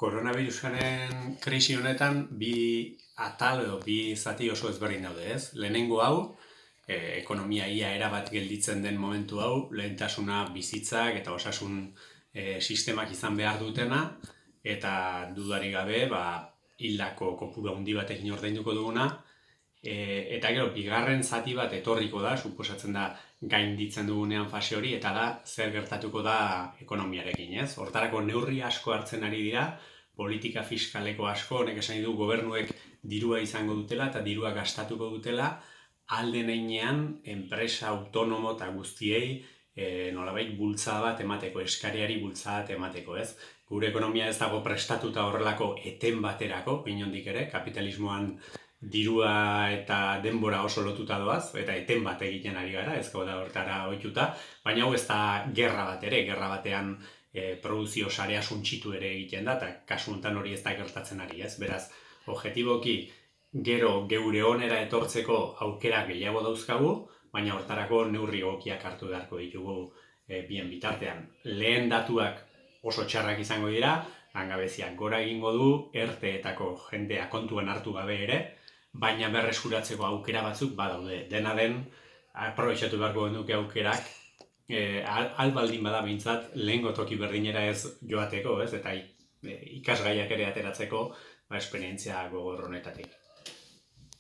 Koronavirusaren krisi honetan bi atal edo bi zati oso ezberdin daude, ez? Lehenengo hau, ekonomia ia erabat gelditzen den momentu hau, lehentasuna bizitzak eta osasun sistemak izan behar dutena, eta dudarik gabe, hildako kopuru handi batekin ordainduko duguna, eta gero, bigarren zati bat etorriko da, suposatzen da gainditzen dugunean fase hori, eta da zer gertatuko da ekonomiarekin, ez? Hortarako neurri asko hartzen ari dira, politika fiskaleko asko, honek esan du gobernuek dirua izango dutela eta dirua gastatuko dutela, alden heinean enpresa autonomo eta guztiei nolabait bultzada bat emateko, eskariari bultzada bat emateko, ez? Gure ekonomia ez dago prestatuta horrelako eten baterako, inondik ere, kapitalismoan dirua eta denbora oso lotuta doaz, eta eten bat egiten ari gara, ez gauda hortara ohituta, baina hau ez da gerra bat ere, gerra batean produzio sarea suntsitu ere egiten da, eta kasu honetan hori ez da gertatzen ari, ez? Beraz, objetiboki gero geure onera etortzeko aukera gehiago dauzkagu, baina hortarako neurri egokiak hartu beharko ditugu bien bitartean. Lehen datuak oso txarrak izango dira, langabeziak gora egingo du, ERTE-etako jendea kontuan hartu gabe ere, baina berreskuratzeko aukera batzuk badaude. Dena den, aprobetxatu beharko genuke aukerak, albaldin bada behintzat, lehengo toki berdinera ez joateko, ez? Eta ikasgaiak ere ateratzeko esperientzia gogor honetatik.